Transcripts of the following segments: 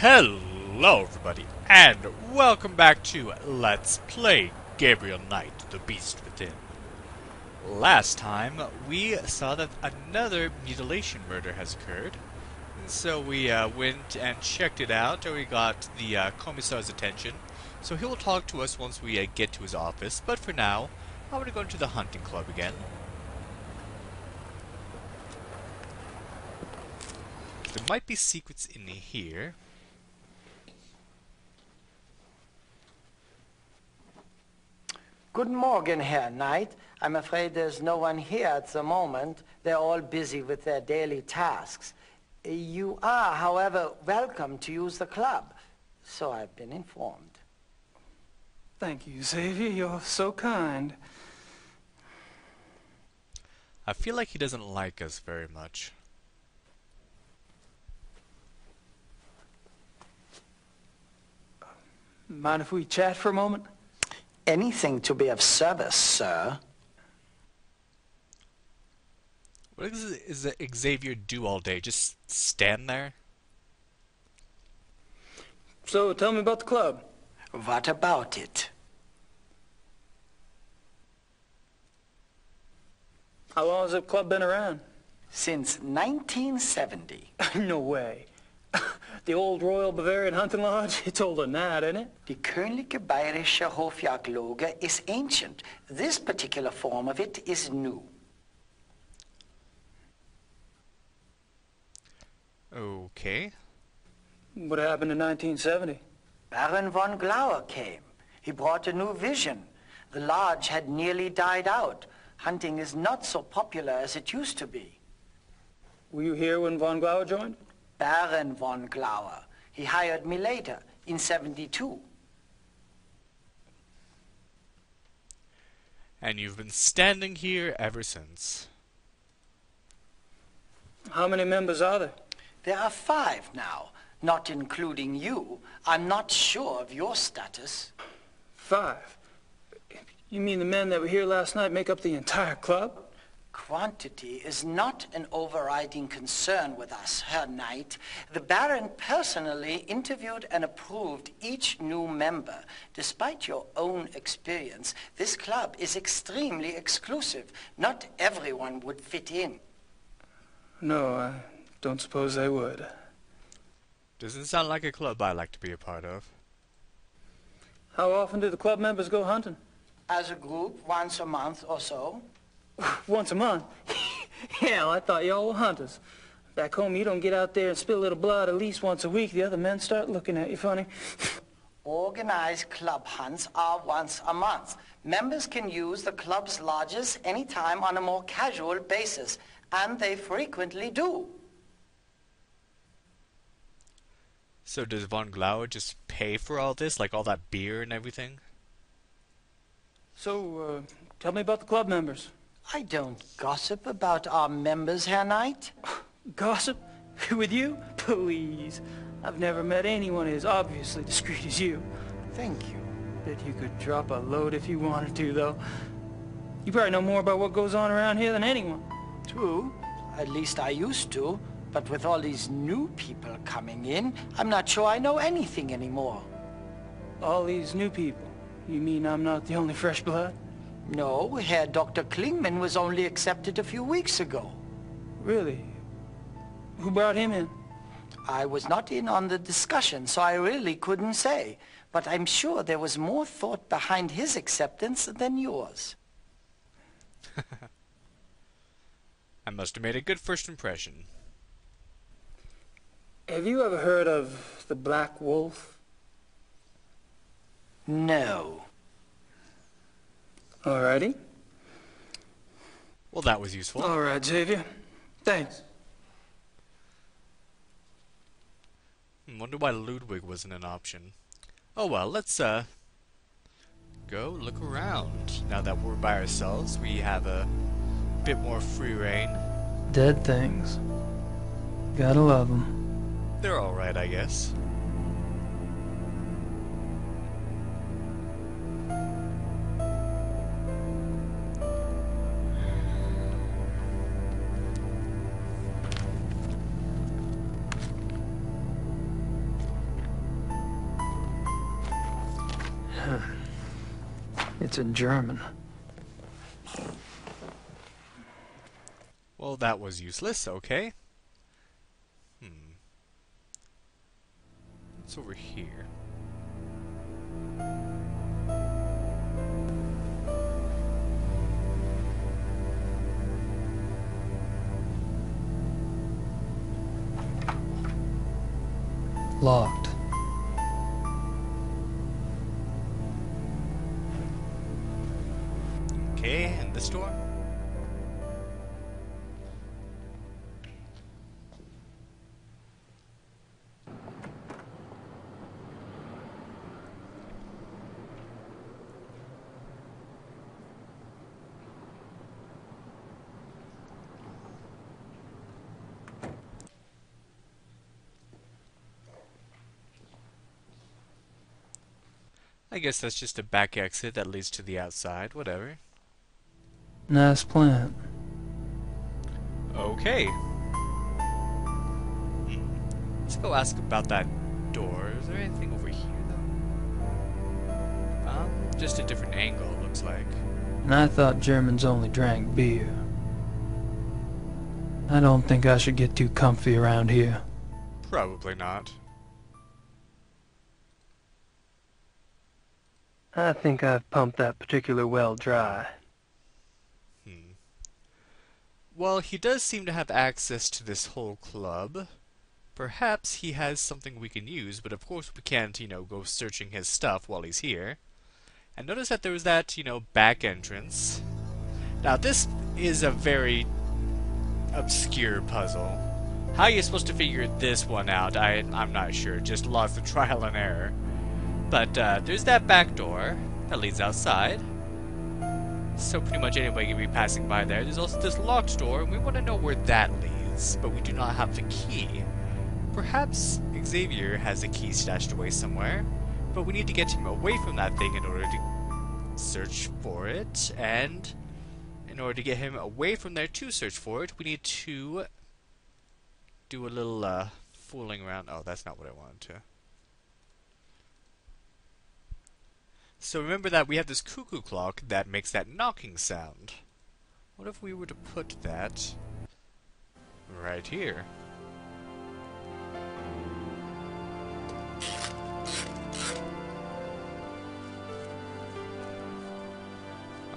Hello everybody, and welcome back to Let's Play Gabriel Knight, the Beast Within. Last time, we saw that another mutilation murder has occurred, so we went and checked it out, and we got the Commissar's attention, so he will talk to us once we get to his office, but for now, I'm going to go into the hunting club again. There might be secrets in here. Guten Morgen, Herr Knight. I'm afraid there's no one here at the moment. They're all busy with their daily tasks. You are, however, welcome to use the club, so I've been informed. Thank you, Xavier. You're so kind. I feel like he doesn't like us very much. Mind if we chat for a moment? Anything to be of service, sir. What is Xavier do all day? Just stand there? So, tell me about the club. What about it? How long has the club been around? Since 1970. No way. The old Royal Bavarian Hunting Lodge? It's older than that, isn't it? Die Königliche Bayerische Hofjagdloge is ancient. This particular form of it is new. Okay. What happened in 1970? Baron von Glauer came. He brought a new vision. The lodge had nearly died out. Hunting is not so popular as it used to be. Were you here when von Glauer joined? Baron von Glauer. He hired me later, in 72. And you've been standing here ever since. How many members are there? There are 5 now, not including you. I'm not sure of your status. 5? You mean the men that were here last night make up the entire club? Quantity is not an overriding concern with us, Herr Knight. The Baron personally interviewed and approved each new member. Despite your own experience, this club is extremely exclusive. Not everyone would fit in. No, I don't suppose they would. Doesn't sound like a club I like to be a part of. How often do the club members go hunting? As a group, once a month or so. Once a month? Hell, I thought y'all were hunters. Back home, you don't get out there and spill a little blood at least once a week. The other men start looking at you funny. Organized club hunts are once a month. Members can use the club's lodges anytime on a more casual basis, and they frequently do. So does von Glauer just pay for all this, like all that beer and everything? So, tell me about the club members. I don't gossip about our members, Herr Knight. Gossip? With you? Please. I've never met anyone as obviously discreet as you. Thank you. Bet you could drop a load if you wanted to, though. You probably know more about what goes on around here than anyone. True. At least I used to. But with all these new people coming in, I'm not sure I know anything anymore. All these new people? You mean I'm not the only fresh blood? No, Herr Dr. Klingman was only accepted a few weeks ago. Really? Who brought him in? I was not in on the discussion, so I really couldn't say. But I'm sure there was more thought behind his acceptance than yours. I must have made a good first impression. Have you ever heard of the Black Wolf? No. Alrighty. Well, that was useful. All right, Xavier. Thanks. Wonder why Ludwig wasn't an option. Oh well, let's go look around. Now that we're by ourselves, we have a bit more free reign. Dead things. Gotta love them. They're alright, I guess. It's in German. Well, that was useless. Okay. What's over here? Locked. Okay, and this door? I guess that's just a back exit that leads to the outside, whatever. Nice plant. Okay. Let's go ask about that door. Is there anything over here, though? Just a different angle, looks like. And I thought Germans only drank beer. I don't think I should get too comfy around here. Probably not. I think I've pumped that particular well dry. Well, he does seem to have access to this whole club. Perhaps he has something we can use, but of course we can't, go searching his stuff while he's here. And notice that there was that, back entrance. Now, this is a very obscure puzzle. How are you supposed to figure this one out? I'm not sure. Just lots of trial and error. But there's that back door that leads outside. So pretty much anybody can be passing by there. There's also this locked door, and we want to know where that leads, but we do not have the key. Perhaps Xavier has a key stashed away somewhere, but we need to get him away from that thing in order to search for it, and in order to get him away from there to search for it, we need to do a little fooling around. Oh, that's not what I wanted to. So remember that we have this cuckoo clock that makes that knocking sound. What if we were to put that right here?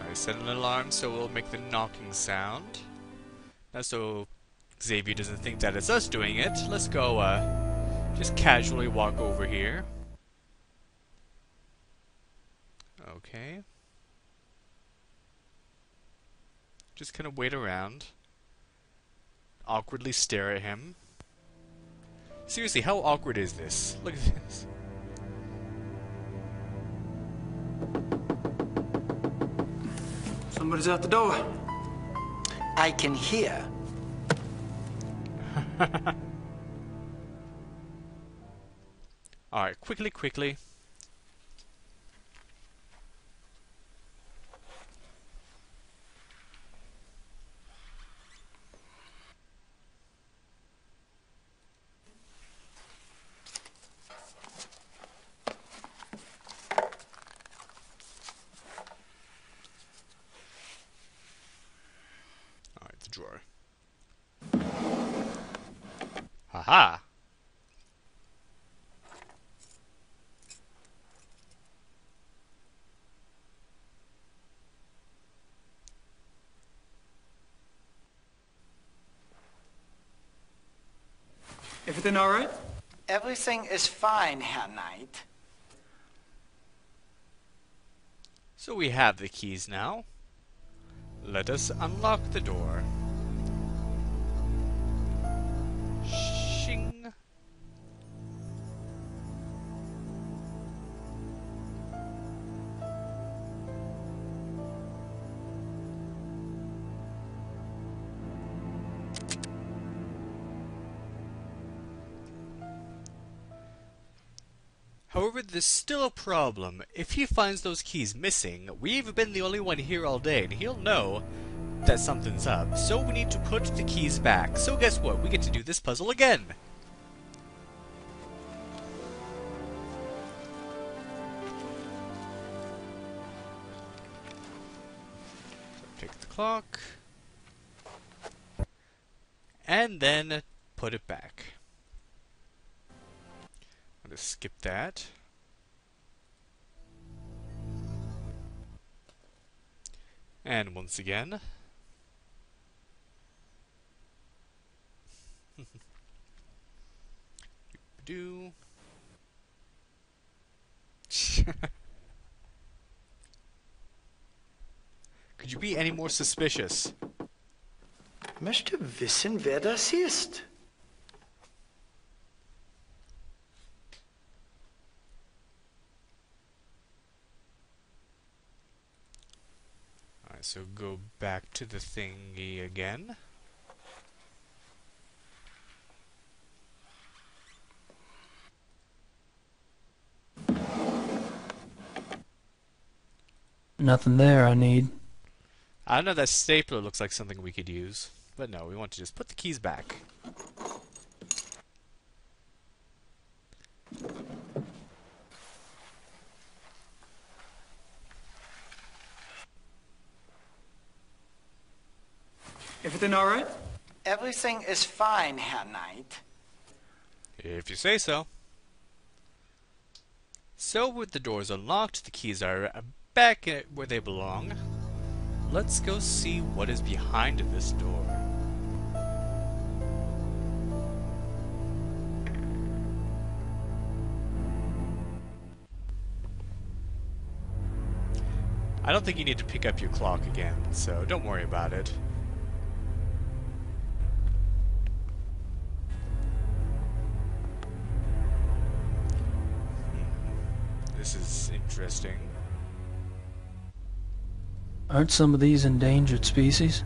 I set an alarm so we'll make the knocking sound. Now so Xavier doesn't think that it's us doing it, let's go just casually walk over here. Okay. Just kind of wait around. Awkwardly stare at him. Seriously, how awkward is this? Look at this. Somebody's out the door. I can hear. Alright, quickly. Drawer. Haha! Everything all right? Everything is fine, Herr Knight. So we have the keys now. Let us unlock the door. Shing. However, there's still a problem. If he finds those keys missing, we've been the only one here all day, and he'll know that something's up. So we need to put the keys back. So guess what? We get to do this puzzle again. take the clock. And then put it back. I'm going to skip that. And once again. Do. Could you be any more suspicious? Möchte wissen, wer das ist. Alright, so go back to the thingy again. Nothing there I need. I don't know, that stapler looks like something we could use. But no, we want to just put the keys back. Everything all right? Everything is fine, Herr Knight. If you say so. So with the doors unlocked, the keys are back where they belong. Let's go see what is behind this door. I don't think you need to pick up your clock again, so don't worry about it. This is interesting. Aren't some of these endangered species?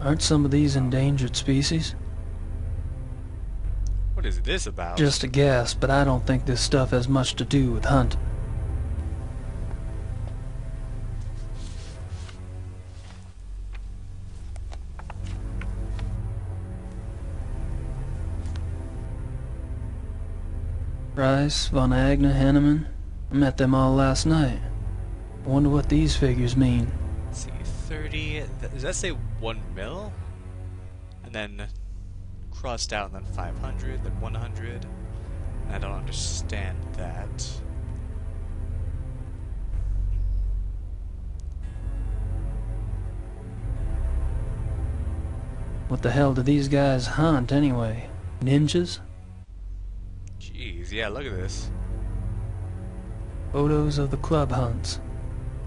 Aren't some of these endangered species? What is this about? Just a guess, but I don't think this stuff has much to do with hunting. Rice, Von Agner, Henneman. I met them all last night. I wonder what these figures mean. Let's see, 30. Does that say 1 mil? And then crossed out, and then 500, then 100. I don't understand that. What the hell do these guys hunt anyway? Ninjas? Jeez, yeah, look at this. Photos of the club hunts.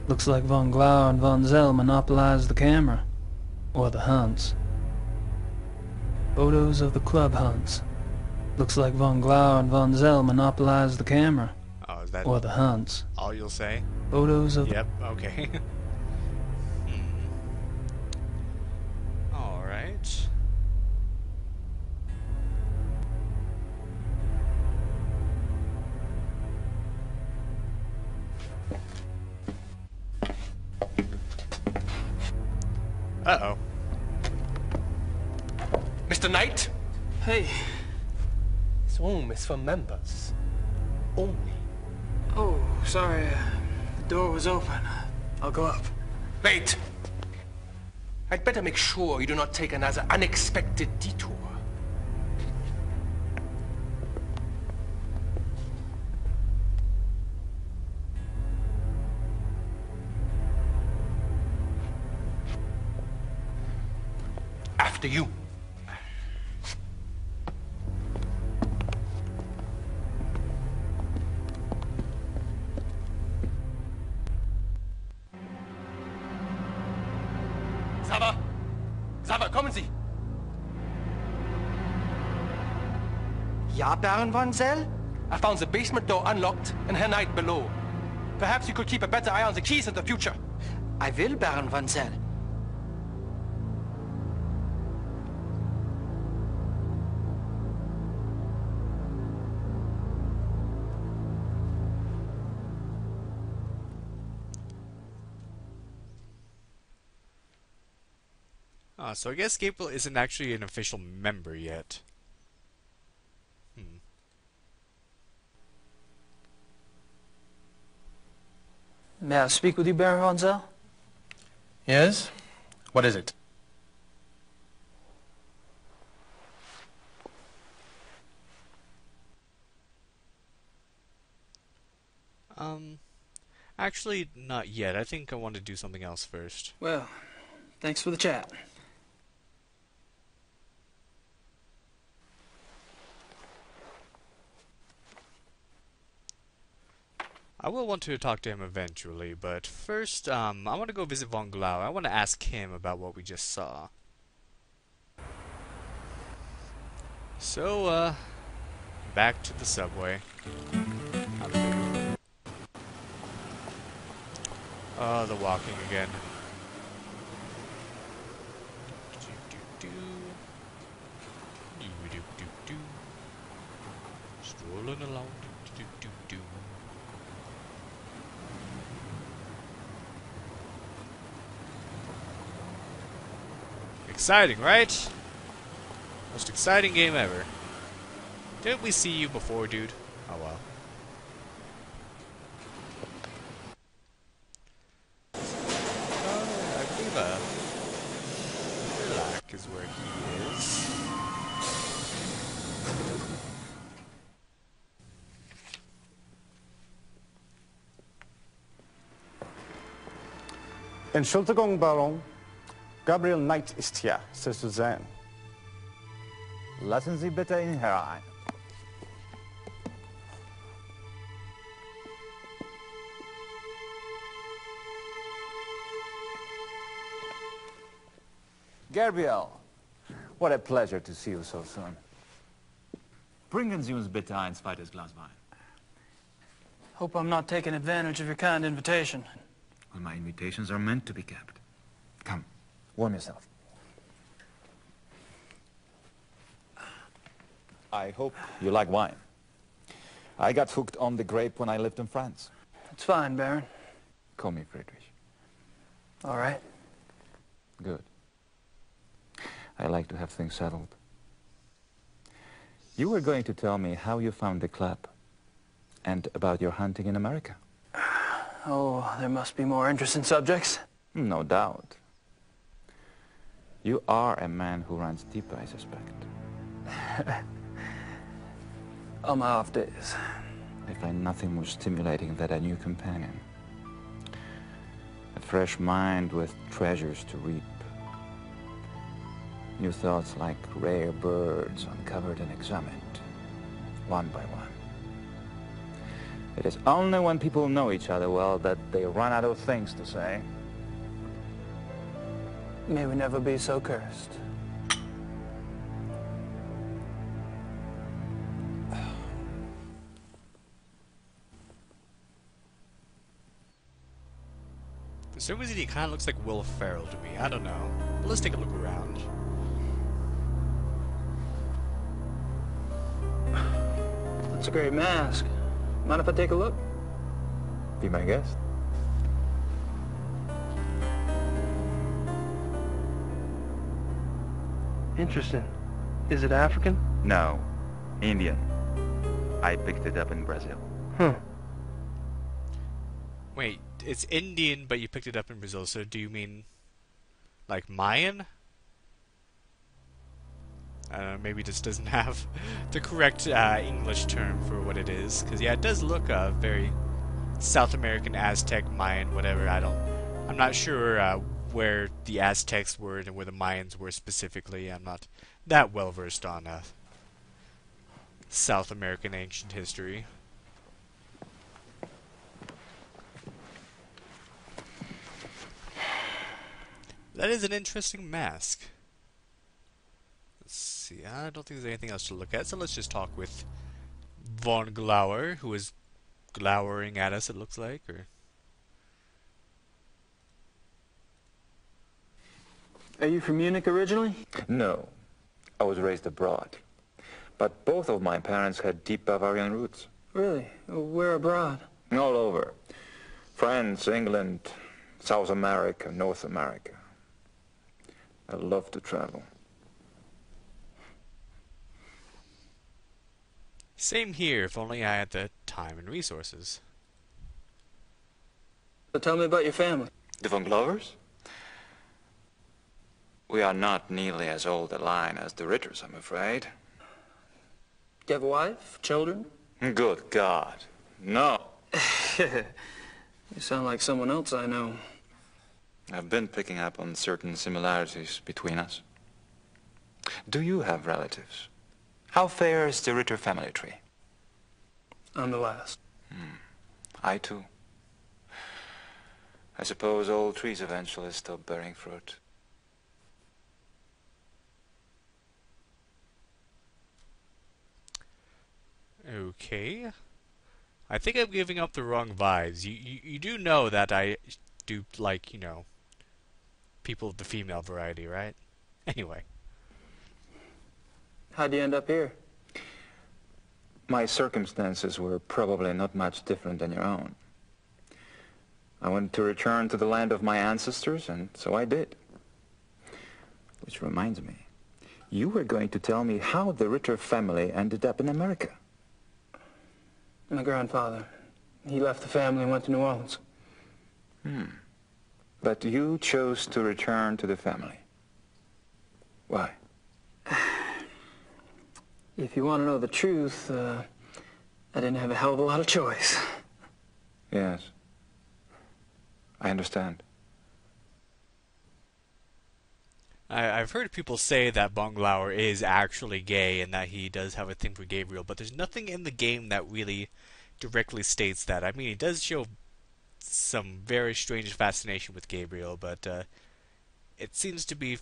Looks like Von Glauer and Von Zell monopolized the camera. Or the hunts. Photos of the club hunts. Looks like Von Glauer and Von Zell monopolized the camera. Oh, is that Or the hunts. all you'll say? Photos of Yep, okay. Alright. Uh-oh. Mr. Knight, Hey. this room is for members. Only. Oh, sorry. The door was open. I'll go up. Wait! I'd better make sure you do not take another unexpected detour. After you. Sava! Sava, kommen Sie! Ja, Baron Von Zell? I found the basement door unlocked and Herr Knight below. Perhaps you could keep a better eye on the keys in the future. I will, Baron Von Zell. Ah, so I guess Gabriel isn't actually an official member yet. May I speak with you, Baron Von Zell? Yes? What is it? Actually, not yet. I think I want to do something else first. Well, thanks for the chat. I will want to talk to him eventually, but first, I want to go visit Von Glau. I want to ask him about what we just saw. So, back to the subway. Oh, the walking again. Strolling along. Exciting, right? Most exciting game ever. Didn't we see you before, dude? Oh well. I believe Black is where he is. Entschuldigung, Baron. Gabriel Knight ist hier, Sie zu sehen. Lassen Sie bitte ihn herein. Gabriel, what a pleasure to see you so soon. Bringen Sie uns bitte ein zweites Glas Wein. Hope I'm not taking advantage of your kind invitation. Well, my invitations are meant to be kept. Come, warm yourself. I hope you like wine. I got hooked on the grape when I lived in France. It's fine, Baron. Call me Friedrich. All right. Good. I like to have things settled. You were going to tell me how you found the club and about your hunting in America. Oh, there must be more interesting subjects. No doubt. You are a man who runs deep, I suspect. On my off days. I find nothing more stimulating than a new companion. A fresh mind with treasures to reap. New thoughts like rare birds uncovered and examined, one by one. It is only when people know each other well that they run out of things to say. May we never be so cursed. For some reason, he kind of looks like Will Ferrell to me. I don't know. But let's take a look around. That's a great mask. Mind if I take a look? Be my guest. Interesting. Is it African? No, Indian. I picked it up in Brazil. Huh. Wait, it's Indian, but you picked it up in Brazil, so do you mean like Mayan? I don't know, maybe this doesn't have the correct English term for what it is. Because, yeah, it does look very South American, Aztec, Mayan, whatever. I'm not sure where the Aztecs were and where the Mayans were specifically. I'm not that well versed on South American ancient history. That is an interesting mask. Let's see, I don't think there's anything else to look at, so let's just talk with Von Glauer, who is glowering at us, it looks like, or... Are you from Munich originally? No, I was raised abroad. But both of my parents had deep Bavarian roots. Really? Where abroad? All over. France, England, South America, North America. I love to travel. Same here, if only I had the time and resources. So tell me about your family. The Von Glovers? We are not nearly as old a line as the Ritters, I'm afraid. Do you have a wife, children? Good God, no. You sound like someone else I know. I've been picking up on certain similarities between us. Do you have relatives? How fares the Ritter family tree? I'm the last. I too. I suppose all trees eventually stop bearing fruit. Okay. I think I'm giving up the wrong vibes. You do know that I do like, people of the female variety, right? Anyway. How'd you end up here? My circumstances were probably not much different than your own. I wanted to return to the land of my ancestors, and so I did. Which reminds me, you were going to tell me how the Ritter family ended up in America. My grandfather. He left the family and went to New Orleans. But you chose to return to the family. Why? If you want to know the truth, I didn't have a hell of a lot of choice. Yes. I understand. I've heard people say that Bonglauer is actually gay and that he does have a thing for Gabriel, but there's nothing in the game that really directly states that. I mean, he does show some very strange fascination with Gabriel, but it seems to be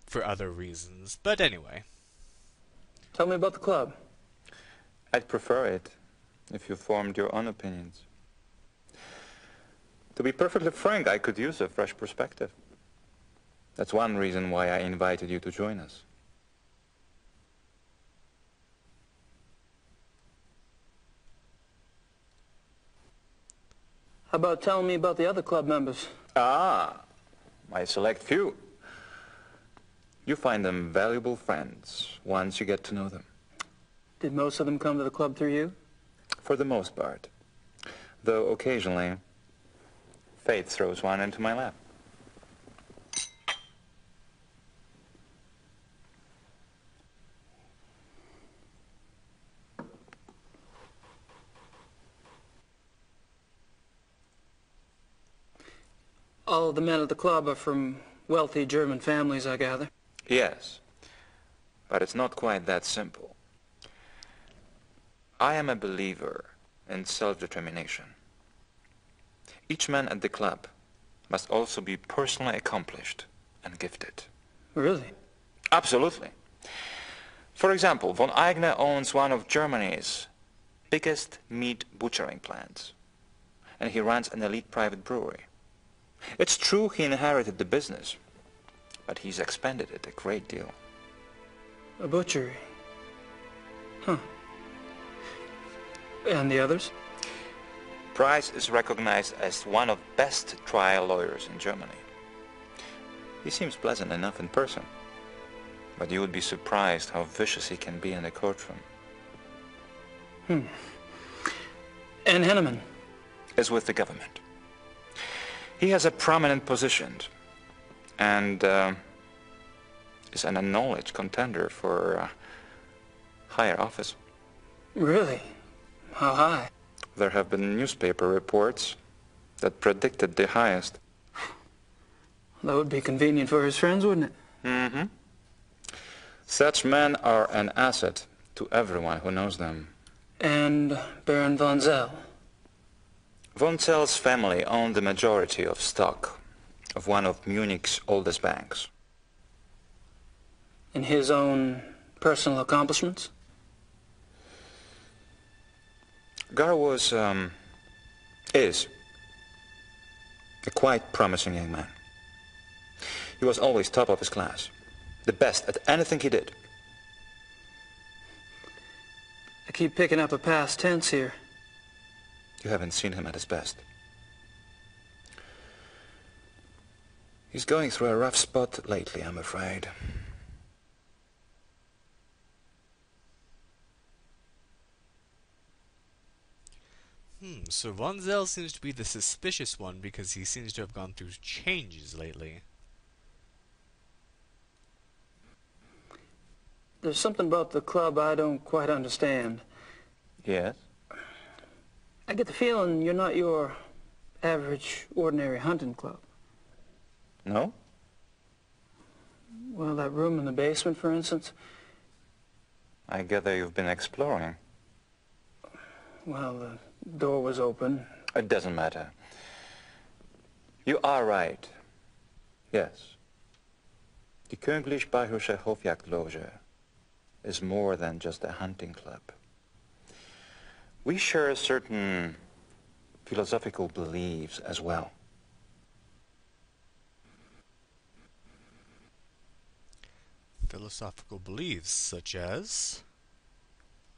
for other reasons. But anyway. Tell me about the club. I'd prefer it if you formed your own opinions. To be perfectly frank, I could use a fresh perspective. That's one reason why I invited you to join us. How about telling me about the other club members? Ah, my select few. You find them valuable friends once you get to know them. Did most of them come to the club through you? For the most part. Though occasionally, fate throws one into my lap. All of the men at the club are from wealthy German families, I gather. Yes, but it's not quite that simple. I am a believer in self-determination. Each man at the club must also be personally accomplished and gifted. Really? Absolutely. For example, von Eigner owns one of Germany's biggest meat butchering plants, and he runs an elite private brewery. It's true he inherited the business, but he's expanded it a great deal. A butchery. Huh. And the others? Price is recognized as one of the best trial lawyers in Germany. He seems pleasant enough in person, but you would be surprised how vicious he can be in the courtroom. And Henneman? Is with the government. He has a prominent position and is an acknowledged contender for higher office. Really? How high? There have been newspaper reports that predicted the highest. That would be convenient for his friends, wouldn't it? Mm-hmm. Such men are an asset to everyone who knows them. And Baron von Zell? Von Zell's family owned the majority of stock of one of Munich's oldest banks. In his own personal accomplishments? Gar is a quite promising young man. He was always top of his class, the best at anything he did. I keep picking up a past tense here. You haven't seen him at his best. He's going through a rough spot lately, I'm afraid. So Von Zell seems to be the suspicious one because he seems to have gone through changes lately. There's something about the club I don't quite understand. Yes? I get the feeling you're not your average, ordinary hunting club. No? Well, that room in the basement, for instance. I gather you've been exploring. Well, the door was open. It doesn't matter. You are right. Yes. The Königlich Bayerische Hofjagdloge is more than just a hunting club. We share certain philosophical beliefs as well. Philosophical beliefs, such as?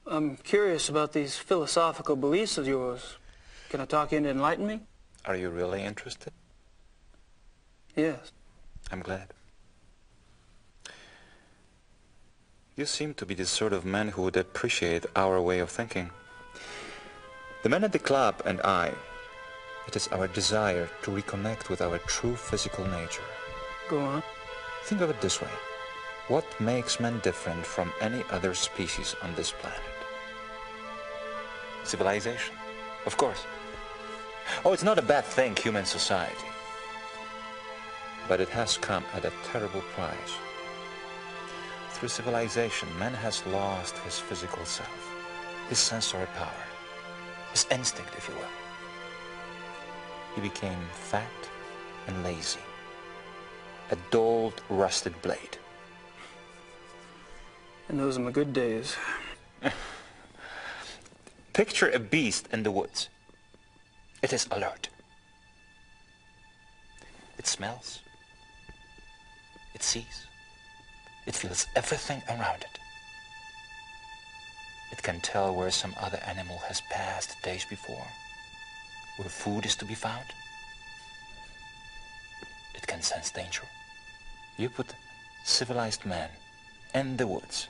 I'm curious about these philosophical beliefs of yours. Can I talk you into enlighten me? Are you really interested? Yes. I'm glad. You seem to be the sort of man who would appreciate our way of thinking. The men at the club and I, it is our desire to reconnect with our true physical nature. Go on. Think of it this way. What makes man different from any other species on this planet? Civilization, of course. Oh, it's not a bad thing, human society. But it has come at a terrible price. Through civilization, man has lost his physical self, his sensory power, his instinct, if you will. He became fat and lazy, a dulled, rusted blade. And those are my good days. Picture a beast in the woods. It is alert. It smells. It sees. It feels everything around it. It can tell where some other animal has passed days before, where food is to be found. It can sense danger. You put civilized man in the woods,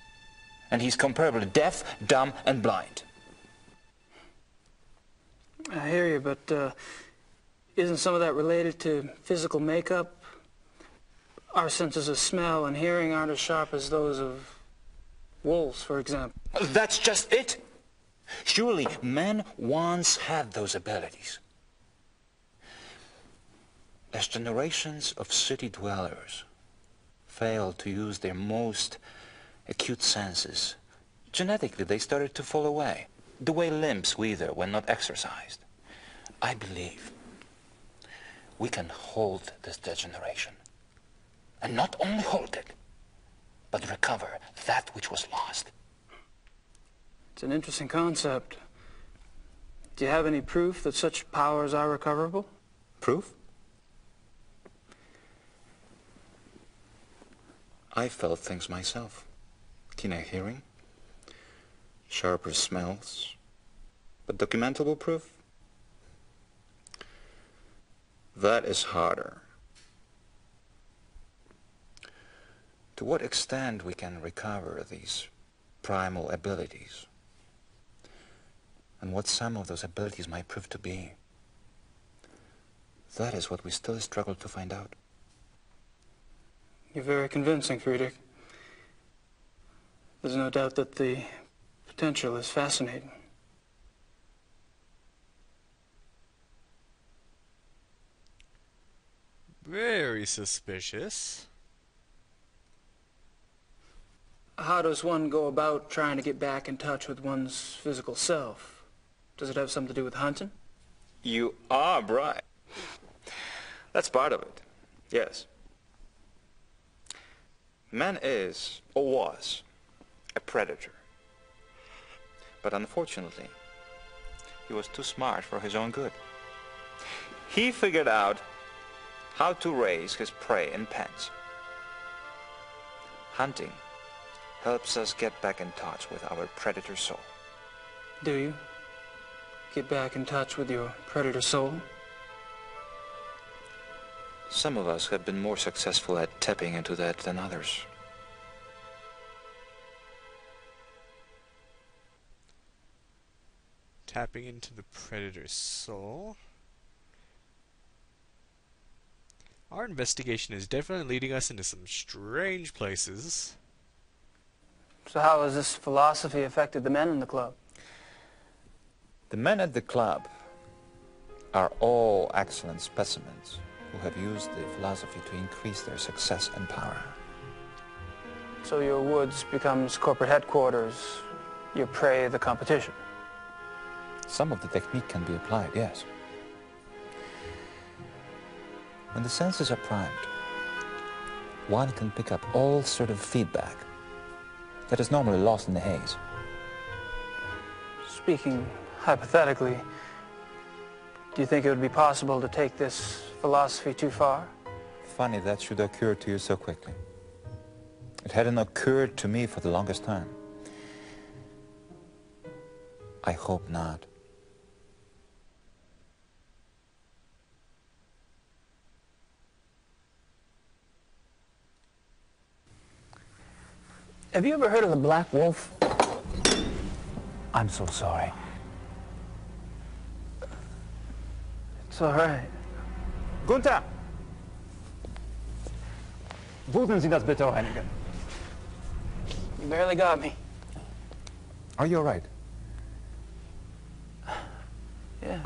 and he's comparably deaf, dumb, and blind. I hear you, but isn't some of that related to physical makeup? Our senses of smell and hearing aren't as sharp as those of wolves, for example. That's just it. Surely man once had those abilities. As generations of city dwellers failed to use their most acute senses, genetically they started to fall away, the way limbs wither when not exercised. I believe we can hold this degeneration. And not only hold it, but recover that which was lost. It's an interesting concept. Do you have any proof that such powers are recoverable? Proof? I felt things myself. Keener hearing, sharper smells, but documentable proof? That is harder. To what extent we can recover these primal abilities, and what some of those abilities might prove to be, that is what we still struggle to find out. You're very convincing, Friedrich. There's no doubt that the potential is fascinating. Very suspicious. How does one go about trying to get back in touch with one's physical self? Does it have something to do with hunting? You are right. That's part of it, yes. Man is, or was, a predator. But unfortunately, he was too smart for his own good. He figured out how to raise his prey in pens. Hunting helps us get back in touch with our predator soul. Do you? Get back in touch with your predator soul? Some of us have been more successful at tapping into that than others. Tapping into the predator's soul. Our investigation is definitely leading us into some strange places. So how has this philosophy affected the men in the club? The men at the club are all excellent specimens who have used the philosophy to increase their success and power. So your woods becomes corporate headquarters, your prey the competition. Some of the technique can be applied, yes. When the senses are primed, one can pick up all sort of feedback that is normally lost in the haze. Speaking hypothetically, do you think it would be possible to take this philosophy too far? Funny that should occur to you so quickly. It hadn't occurred to me for the longest time. I hope not. Have you ever heard of the Black Wolf? I'm so sorry. It's all right. Gunther! Würden Sie das bitte reinigen? You barely got me. Are you all right? Yeah.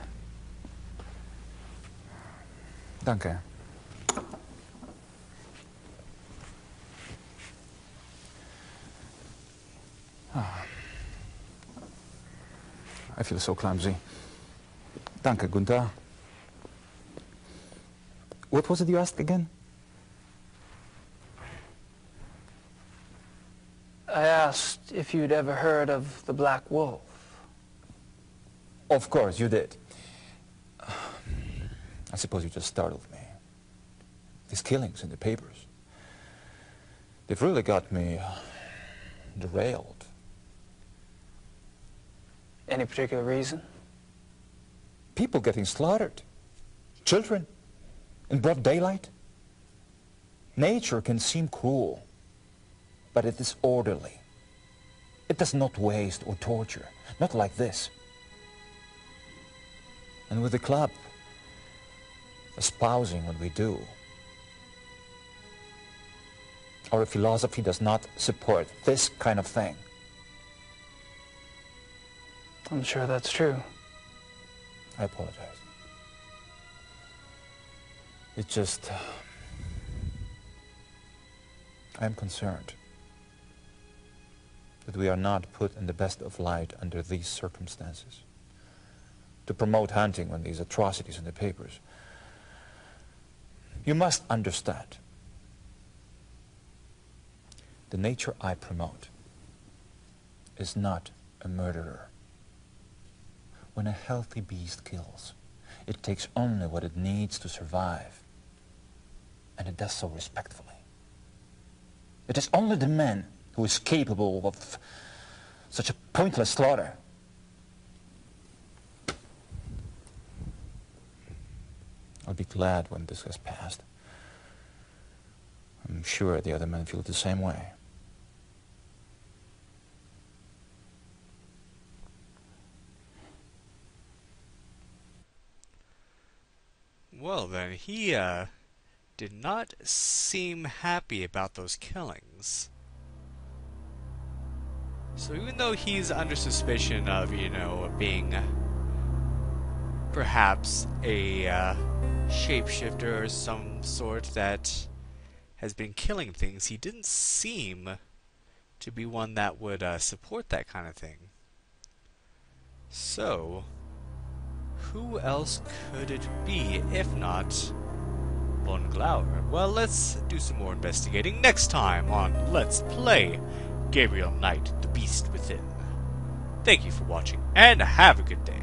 Danke. I feel so clumsy. Danke, Gunther. What was it you asked again? I asked if you'd ever heard of the Black Wolf. Of course, you did. I suppose you just startled me. These killings in the papers, they've really got me derailed. Any particular reason? People getting slaughtered. Children in broad daylight. Nature can seem cruel, but it is orderly. It does not waste or torture, not like this. And with the club espousing what we do, our philosophy does not support this kind of thing. I'm sure that's true. I apologize. It's just, I'm concerned that we are not put in the best of light under these circumstances. To promote hunting when these atrocities in the papers. You must understand, the nature I promote is not a murderer. When a healthy beast kills, it takes only what it needs to survive, and it does so respectfully. It is only the man who is capable of such a pointless slaughter. I'll be glad when this has passed. I'm sure the other men feel the same way. Well then, he did not seem happy about those killings. So even though he's under suspicion of, being perhaps a shapeshifter or some sort that has been killing things, he didn't seem to be one that would support that kind of thing. So, who else could it be if not Von Glauer? Well, let's do some more investigating next time on Let's Play Gabriel Knight, the Beast Within. Thank you for watching, and have a good day.